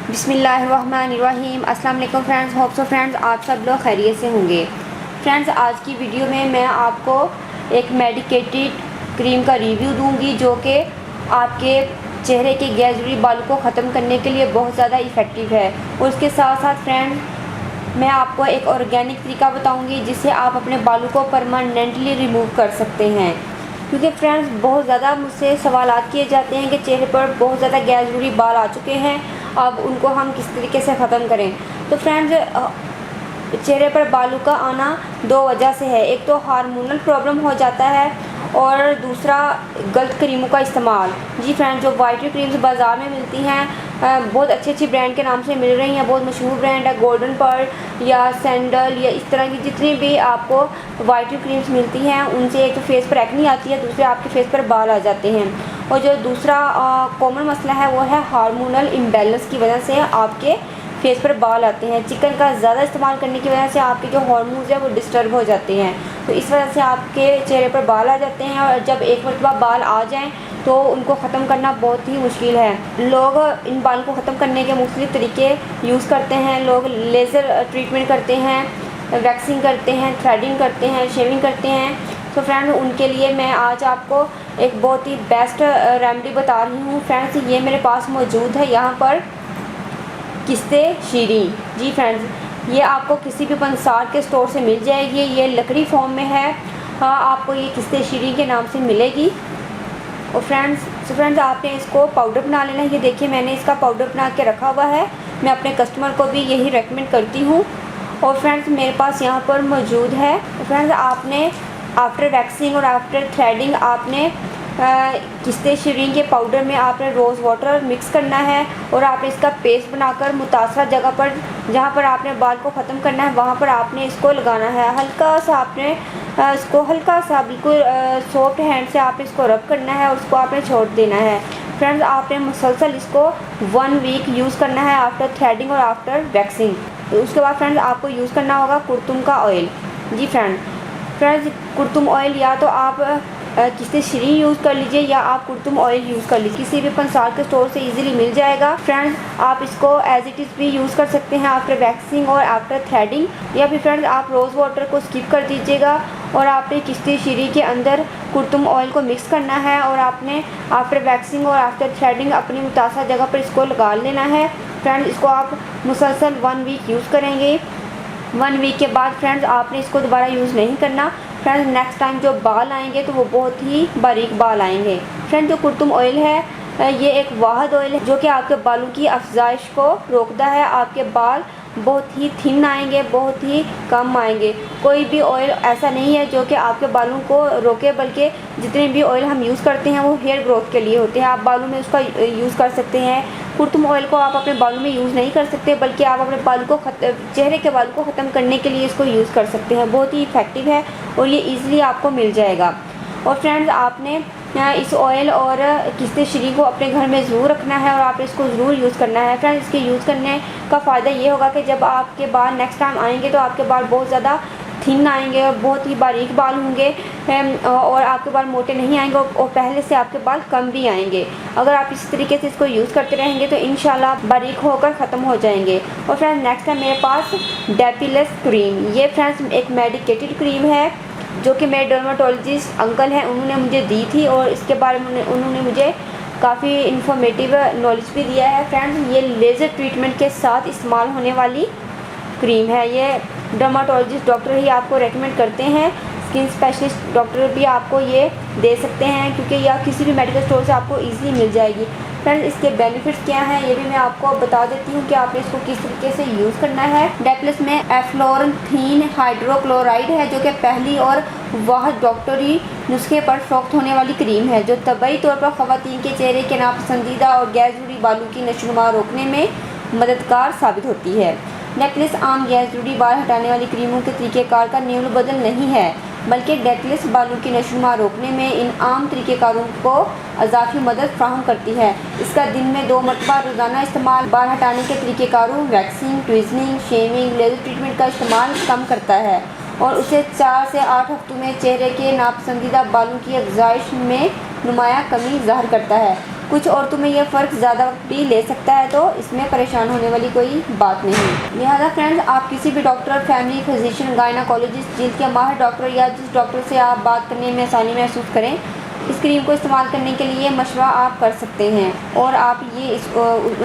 बिस्मिल्लाहिर्रहमानिर्रहीम। अस्सलाम वालेकुम फ्रेंड्स, होप सो फ्रेंड्स आप सब लोग खैरियत से होंगे। फ्रेंड्स, आज की वीडियो में मैं आपको एक मेडिकेटेड क्रीम का रिव्यू दूंगी जो कि आपके चेहरे के गैर-ज़रूरी बालों को ख़त्म करने के लिए बहुत ज़्यादा इफ़ेक्टिव है। और उसके साथ साथ फ्रेंड्स मैं आपको एक ऑर्गेनिक तरीका बताऊंगी जिससे आप अपने बालों को परमानेंटली रिमूव कर सकते हैं। क्योंकि फ्रेंड्स बहुत ज़्यादा मुझसे सवालात किए जाते हैं कि चेहरे पर बहुत ज़्यादा गैर-ज़रूरी बाल आ चुके हैं, अब उनको हम किस तरीके से ख़त्म करें। तो फ्रेंड्स चेहरे पर बालों का आना दो वजह से है। एक तो हार्मोनल प्रॉब्लम हो जाता है और दूसरा गलत क्रीमों का इस्तेमाल। जी फ्रेंड्स, जो वाइटरी क्रीम्स बाज़ार में मिलती हैं बहुत अच्छी ब्रांड के नाम से मिल रही हैं, बहुत मशहूर ब्रांड है, गोल्डन पर्ल या सैंडल या इस तरह की जितनी भी आपको वाइटरी क्रीम्स मिलती हैं उनसे एक तो फेस पर एक्ने आती है, दूसरे आपके फेस पर बाल आ जाते हैं। और जो दूसरा कॉमन मसला है वो है हार्मोनल इम्बैलेंस की वजह से आपके फेस पर बाल आते हैं। चिकन का ज़्यादा इस्तेमाल करने की वजह से आपके जो हार्मोन्स हैं वो डिस्टर्ब हो जाते हैं, तो इस वजह से आपके चेहरे पर बाल आ जाते हैं। और जब एक मरतबा बाल आ जाएं तो उनको ख़त्म करना बहुत ही मुश्किल है। लोग इन बाल को ख़त्म करने के मुख्तलिफ तरीके यूज़ करते हैं। लोग लेज़र ट्रीटमेंट करते हैं, वैक्सिंग करते हैं, थ्रेडिंग करते हैं, शेविंग करते हैं। तो फ्रेंड उनके लिए मैं आज आपको एक बहुत ही बेस्ट रेमेडी बता रही हूँ। फ्रेंड्स ये मेरे पास मौजूद है यहाँ पर किस्ते शीरी। जी फ्रेंड्स, ये आपको किसी भी पंसार के स्टोर से मिल जाएगी। ये लकड़ी फॉर्म में है। हाँ, आपको ये किस्ते शीरी के नाम से मिलेगी। और फ्रेंड्स आपने इसको पाउडर बना लेना है। ये देखिए मैंने इसका पाउडर बना के रखा हुआ है। मैं अपने कस्टमर को भी यही रेकमेंड करती हूँ। और फ्रेंड्स मेरे पास यहाँ पर मौजूद है। फ्रेंड्स आपने आफ्टर वैक्सिंग और आफ्टर थ्रेडिंग आपने किस्ते शीरी के पाउडर में आपने रोज़ वाटर मिक्स करना है और आपने इसका पेस्ट बनाकर मुतासरा जगह पर जहाँ पर आपने बाल को ख़त्म करना है वहाँ पर आपने इसको लगाना है। हल्का सा आपने इसको हल्का सा बिल्कुल सॉफ्ट हैंड से आपने इसको रब करना है और उसको आपने छोड़ देना है। फ्रेंड्स आपने मुसलसल इसको 1 वीक यूज़ करना है आफ्टर थ्रेडिंग और आफ्टर वैक्सिंग। तो उसके बाद फ्रेंड्स आपको यूज़ करना होगा कुर्तुम का ऑयल। जी फ्रेंड्स कुर्तुम ऑयल या तो आप किस्ते शीरी यूज़ कर लीजिए या आप कुर्तुम ऑयल यूज़ कर लीजिए, किसी भी पंसार के स्टोर से इजीली मिल जाएगा। फ्रेंड्स आप इसको एज इट इज़ भी यूज़ कर सकते हैं आफ्टर वैक्सिंग और आफ्टर थ्रेडिंग, या फिर फ्रेंड्स आप रोज़ वाटर को स्किप कर दीजिएगा और आपने किस्ते शीरी के अंदर कुर्तुम ऑयल को मिक्स करना है और आपने आफ्टर वैक्सिंग और आफ्टर थ्रेडिंग अपनी मुतासरा जगह पर इसको लगा लेना है। फ्रेंड्स इसको आप मुसलसल 1 वीक यूज़ करेंगे। 1 वीक के बाद फ्रेंड्स आपने इसको दोबारा यूज़ नहीं करना। फ्रेंड्स नेक्स्ट टाइम जो बाल आएंगे तो वो बहुत ही बारीक बाल आएंगे। फ्रेंड्स जो कुर्तुम ऑयल है ये एक वाहद ऑयल है जो कि आपके बालों की अफजाइश को रोकता है। आपके बाल बहुत ही थिन आएंगे, बहुत ही कम आएंगे। कोई भी ऑयल ऐसा नहीं है जो कि आपके बालों को रोके, बल्कि जितने भी ऑयल हम यूज़ करते हैं वो हेयर ग्रोथ के लिए होते हैं। आप बालों में उसका यूज़ कर सकते हैं। कुर्तुम ऑयल को आप अपने बालों में यूज़ नहीं कर सकते, बल्कि आप अपने बालों को चेहरे के बालों को ख़त्म करने के लिए इसको यूज़ कर सकते हैं। बहुत ही इफ़ेक्टिव है और ये ईज़िली आपको मिल जाएगा। और फ्रेंड्स आपने इस ऑयल और किस्ते शीरी को अपने घर में ज़रूर रखना है और आपने इसको ज़रूर यूज़ करना है। फ्रेंड्स इसके यूज़ करने का फ़ायदा ये होगा कि जब आपके बाल नेक्स्ट टाइम आएंगे तो आपके बाल बहुत ज़्यादा थिन आएंगे और बहुत ही बारीक बाल होंगे और आपके बाल मोटे नहीं आएंगे और पहले से आपके बाल कम भी आएंगे। अगर आप इस तरीके से इसको यूज़ करते रहेंगे तो इंशाल्लाह बारीक होकर ख़त्म हो जाएंगे। और फ्रेंड्स नेक्स्ट है मेरे पास डेपिलस क्रीम। ये फ्रेंड्स एक मेडिकेटेड क्रीम है जो कि मेरे डर्माटोलॉजिस्ट अंकल हैं उन्होंने मुझे दी थी और इसके बारे में उन्होंने मुझे काफ़ी इन्फॉर्मेटिव नॉलेज भी दिया है। फ्रेंड्स ये लेज़र ट्रीटमेंट के साथ इस्तेमाल होने वाली क्रीम है। ये डर्माटोलॉजिस्ट डॉक्टर ही आपको रेकमेंड करते हैं। स्किन स्पेशलिस्ट डॉक्टर भी आपको ये दे सकते हैं क्योंकि यह किसी भी मेडिकल स्टोर से आपको इजीली मिल जाएगी। फ्रेंड्स इसके बेनिफिट्स क्या हैं ये भी मैं आपको बता देती हूँ कि आपने इसको किस तरीके से यूज़ करना है। डेप्लस में एफ्लोरथीन हाइड्रोक्लोराइड है जो कि पहली और वाहिद डॉक्टरी नुस्खे पर फ़रोख्त होने वाली क्रीम है जो तबई तौर पर ख़वातीन के चेहरे के नापसंदीदा और गैर ज़रूरी बालों की नशोनुमा रोकने में मददगार साबित होती है। डेप्लस आम गैर ज़रूरी बाल हटाने वाली क्रीमों के तरीक़ेकार का नील बदल नहीं है, बल्कि डेप्लस बालों की नशोनुमा रोकने में इन आम तरीक़ेकारों को अज़ाफ़ी मदद फ्राहम करती है। इसका दिन में 2 मरतबा रोज़ाना इस्तेमाल बाल हटाने के तरीक़ेकारों वैक्सिंग, ट्विज़निंग, शेविंग, लेज़र ट्रीटमेंट का इस्तेमाल कम करता है और उसे 4 से 8 हफ्तों में चेहरे के नापसंदीदा बालों की अफज़ाइश में नुमाया कमी ज़ाहिर करता है। कुछ औरतों में यह फ़र्क ज़्यादा वक्त भी ले सकता है, तो इसमें परेशान होने वाली कोई बात नहीं। लिहाजा फ्रेंड्स, आप किसी भी डॉक्टर, फैमिली फिजिशियन, गायनाकोलॉजिस्ट, जिल्द के माहिर डॉक्टर या जिस डॉक्टर से आप बात करने में आसानी महसूस करें, इस क्रीम को इस्तेमाल करने के लिए मशवरा आप कर सकते हैं और आप ये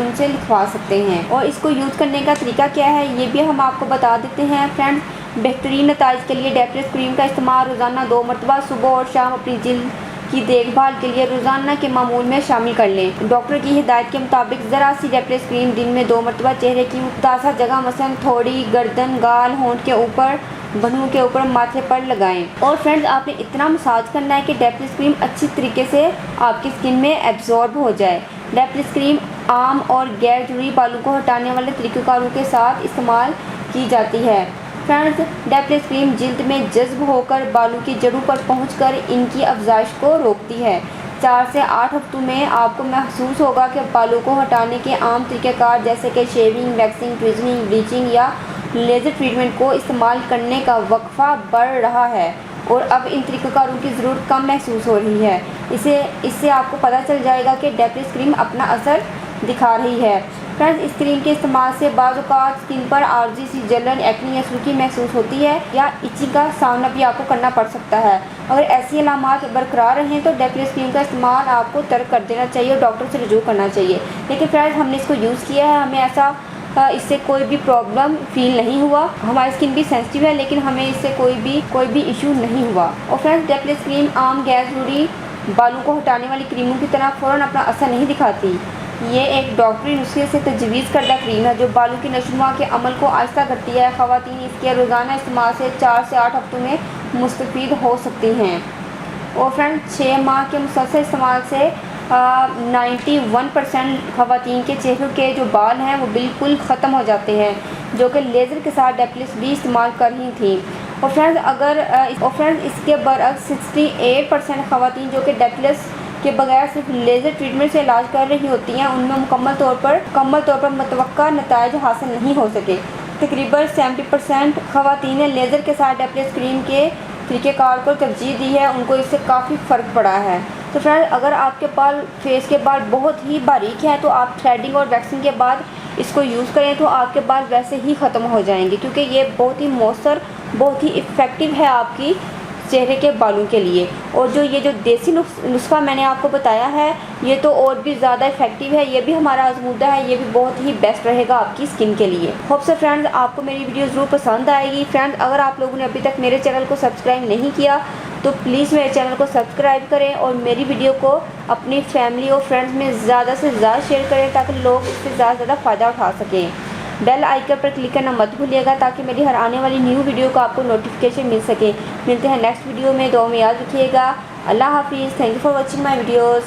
उनसे लिखवा सकते हैं। और इसको यूज़ करने का तरीका क्या है, ये भी हम आपको बता देते हैं फ्रेंड्स। बेहतरीन नताइज के लिए डेप्लिस क्रीम का इस्तेमाल रोज़ाना 2 मरतबा सुबह और शाम अपनी जिल्द की देखभाल के लिए रोज़ाना के मामूल में शामिल कर लें। डॉक्टर की हिदायत के मुताबिक ज़रा सी डेप्लिस क्रीम दिन में 2 मरतबा चेहरे की मुतासा जगह मसलन थोड़ी, गर्दन, गाल, होंठ के ऊपर, भनुओं के ऊपर, माथे पर लगाएं। और फ्रेंड्स, आपने इतना मसाज करना है कि डेप्लिस क्रीम अच्छी तरीके से आपकी स्किन में एब्जॉर्ब हो जाए। डेप्लिस क्रीम आम और गैर जरूरी बालों को हटाने वाले तरीक़ेकारों के साथ इस्तेमाल की जाती है। फ्रेंड्स, डेप्लिस क्रीम जिल्द में जज्ब होकर बालों की जड़ों पर पहुंचकर इनकी अफजाइश को रोकती है। 4 से 8 हफ्तों में आपको महसूस होगा कि बालों को हटाने के आम तरीक़ेकार जैसे कि शेविंग, वैक्सिंग, ट्विज़निंग, ब्लीचिंग या लेज़र ट्रीटमेंट को इस्तेमाल करने का वक्फा बढ़ रहा है और अब इन तरीक़ेकारों की ज़रूरत कम महसूस हो रही है। इससे आपको पता चल जाएगा कि डेप्लिस क्रीम अपना असर दिखा रही है। फ्रेंड्स, इस क्रीम के इस्तेमाल से बाज़ औक़ात स्किन पर आर्जी सी जलन, एक्ने या सुर्खी महसूस होती है या इचिंग का सामना भी आपको करना पड़ सकता है। अगर ऐसी अलामात बरकरार रहें तो डेप्लिस क्रीम का इस्तेमाल आपको तर्क कर देना चाहिए और डॉक्टर से रुजू करना चाहिए। लेकिन फ्रेंड्स, हमने इसको यूज़ किया है, हमें ऐसा इससे कोई भी प्रॉब्लम फील नहीं हुआ। हमारी स्किन भी सेंसिटिव है, लेकिन हमें इससे कोई भी इशू नहीं हुआ। और फ्रेंड्स, डेप्लिस क्रीम आम गैर ज़रूरी बालों को हटाने वाली क्रीमों की तरह फ़ौरन अपना असर नहीं दिखाती। ये एक डॉक्टरी नुस्खे से तजवीज़ करदा क्रीम है जो बालों की नशोनुमा के अमल को आहिस्ता करती है। ख़वातीन इसके रोज़ाना इस्तेमाल से 4 से 8 हफ्तों में मुस्तफ़ीद हो सकती हैं। और फ्रेंड्स, 6 माह के मुसलसल इस्तेमाल से 91% ख़वातीन के चेहरों के जो बाल हैं वो बिल्कुल ख़त्म हो जाते हैं, जो कि लेज़र के साथ डेप्लिस भी इस्तेमाल कर रही थी। और फ्रेंड्स, इसके बरअक्स 68% ख़वातीन जो कि डेप्लिस के बगैर सिर्फ लेज़र ट्रीटमेंट से इलाज कर रही होती हैं, उनमें मुकम्मल तौर पर मुतवक्का नताइज हासिल नहीं हो सके। तकरीबन 70% ख़वातीन ने लेज़र के साथ डेप्लिस क्रीम के तरीक़ेकार को तरजीह दी है, उनको इससे काफ़ी फ़र्क पड़ा है। तो फ्रेंड्स, अगर आपके फेस के बाल बहुत ही बारीक हैं तो आप थ्रेडिंग और वैक्सिंग के बाद इसको यूज़ करें तो आपके बाल वैसे ही ख़त्म हो जाएंगे, क्योंकि ये बहुत ही मौसर, बहुत ही इफ़ेक्टिव है आपकी चेहरे के बालों के लिए। और ये जो देसी नुस्खा मैंने आपको बताया है, ये तो और भी ज़्यादा इफेक्टिव है, ये भी हमारा आजमूदा है, ये भी बहुत ही बेस्ट रहेगा आपकी स्किन के लिए। होप सो फ्रेंड्स, आपको मेरी वीडियो ज़रूर पसंद आएगी। फ्रेंड्स, अगर आप लोगों ने अभी तक मेरे चैनल को सब्सक्राइब नहीं किया तो प्लीज़ मेरे चैनल को सब्सक्राइब करें और मेरी वीडियो को अपनी फैमिली और फ्रेंड्स में ज़्यादा से ज़्यादा शेयर करें ताकि लोग इससे ज़्यादा से ज़्यादा फ़ायदा उठा सकें। बेल आइकन पर क्लिक करना मत भूलिएगा ताकि मेरी हर आने वाली न्यू वीडियो का आपको नोटिफिकेशन मिल सके। मिलते हैं नेक्स्ट वीडियो में, दुआ में याद रखिएगा। अल्लाह हाफिज़। Thank you for watching my videos.